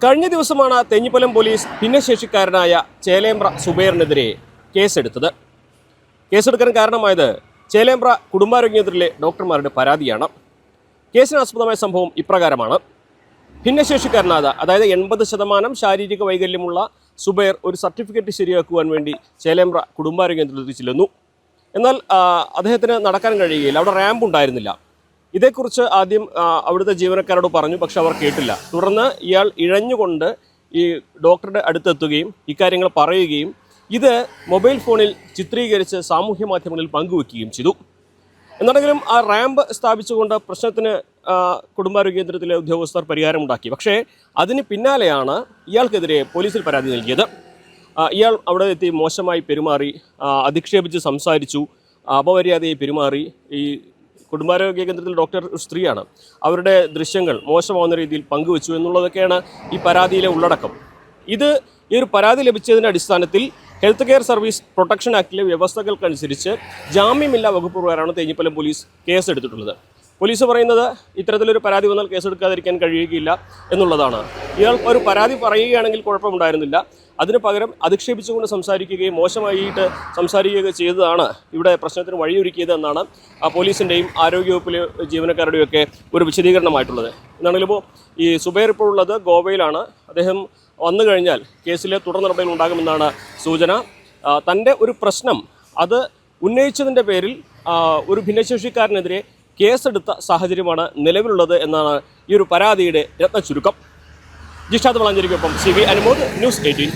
കഴിഞ്ഞ ദിവസമാണ് തേഞ്ഞിപ്പലം പോലീസ് ഭിന്നശേഷിക്കാരനായ ചേലേമ്പ്ര സുബൈറിനെതിരെ കേസെടുത്തത്. കേസെടുക്കാൻ കാരണമായത് ചേലേമ്പ്ര കുടുംബാരോഗ്യ കേന്ദ്രത്തിലെ ഡോക്ടർമാരുടെ പരാതിയാണ്. കേസിന് ആസ്പദമായ സംഭവം ഇപ്രകാരമാണ്. ഭിന്നശേഷിക്കാരനായ, അതായത് 80% ശാരീരിക വൈകല്യമുള്ള സുബൈർ ഒരു സർട്ടിഫിക്കറ്റ് ശരിയാക്കുവാൻ വേണ്ടി ചേലേമ്പ്ര കുടുംബാരോഗ്യ കേന്ദ്രത്തിൽ ചെല്ലുന്നു. എന്നാൽ അദ്ദേഹത്തിന് നടക്കാൻ കഴിയുകയില്ല, അവിടെ റാമ്പ് ഉണ്ടായിരുന്നില്ല. ഇതേക്കുറിച്ച് ആദ്യം അവിടുത്തെ ജീവനക്കാരോട് പറഞ്ഞു, പക്ഷെ അവർ കേട്ടില്ല. തുടർന്ന് ഇയാൾ ഇഴഞ്ഞുകൊണ്ട് ഈ ഡോക്ടറുടെ അടുത്തെത്തുകയും ഇക്കാര്യങ്ങൾ പറയുകയും ഇത് മൊബൈൽ ഫോണിൽ ചിത്രീകരിച്ച് സാമൂഹ്യ മാധ്യമങ്ങളിൽ പങ്കുവെക്കുകയും ചെയ്തു. എന്നാണെങ്കിലും ആ റാമ്പ് സ്ഥാപിച്ചുകൊണ്ട് പ്രശ്നത്തിന് കുടുംബാരോഗ്യ കേന്ദ്രത്തിലെ ഉദ്യോഗസ്ഥർ പരിഹാരമുണ്ടാക്കി. പക്ഷേ അതിന് പിന്നാലെയാണ് ഇയാൾക്കെതിരെ പോലീസിൽ പരാതി നൽകിയത്. ഇയാൾ അവിടെ എത്തി മോശമായി പെരുമാറി, അധിക്ഷേപിച്ച് സംസാരിച്ചു, അപമര്യാദയായി പെരുമാറി. ഈ കുടുംബാരോഗ്യ കേന്ദ്രത്തിൽ ഡോക്ടർ സ്ത്രീയാണ്, അവരുടെ ദൃശ്യങ്ങൾ മോശമാവുന്ന രീതിയിൽ പങ്കുവെച്ചു എന്നുള്ളതൊക്കെയാണ് ഈ പരാതിയിലെ ഉള്ളടക്കം. ഈ ഒരു പരാതി ലഭിച്ചതിൻ്റെ അടിസ്ഥാനത്തിൽ ഹെൽത്ത് കെയർ സർവീസ് പ്രൊട്ടക്ഷൻ ആക്ടിലെ വ്യവസ്ഥകൾക്കനുസരിച്ച് ജാമ്യമില്ലാ വകുപ്പ് പ്രകാരമാണ് തേഞ്ഞിപ്പലം പോലീസ് കേസെടുത്തിട്ടുള്ളത്. പോലീസ് പറയുന്നത് ഇത്തരത്തിലൊരു പരാതി വന്നാൽ കേസെടുക്കാതിരിക്കാൻ കഴിയുകയില്ല എന്നുള്ളതാണ്. ഇയാൾ ഒരു പരാതി പറയുകയാണെങ്കിൽ കുഴപ്പമുണ്ടായിരുന്നില്ല. അതിന് പകരം അധിക്ഷേപിച്ചുകൊണ്ട് സംസാരിക്കുകയും മോശമായിട്ട് സംസാരിക്കുകയൊക്കെ ചെയ്തതാണ് ഇവിടെ പ്രശ്നത്തിന് വഴിയൊരുക്കിയത് എന്നാണ് പോലീസിൻ്റെയും ആരോഗ്യവകുപ്പിലെ ജീവനക്കാരുടെയൊക്കെ ഒരു വിശദീകരണമായിട്ടുള്ളത്. എന്നാണെങ്കിലും ഈ സുബൈർ ഇപ്പോൾ ഉള്ളത് ഗോവയിലാണ്. അദ്ദേഹം വന്നു കഴിഞ്ഞാൽ കേസിൽ തുടർ നടപടികൾ ഉണ്ടാകുമെന്നാണ് സൂചന. തൻ്റെ ഒരു പ്രശ്നം അത് ഉന്നയിച്ചതിൻ്റെ പേരിൽ ഒരു ഭിന്നശേഷിക്കാരനെതിരെ കേസെടുത്ത സാഹചര്യമാണ് നിലവിലുള്ളത് എന്നാണ് ഈ ഒരു പരാതിയുടെ രത്ന ചുരുക്കം. Jishad വളാഞ്ചേരിക്കൊപ്പം CV Anumod, News 18.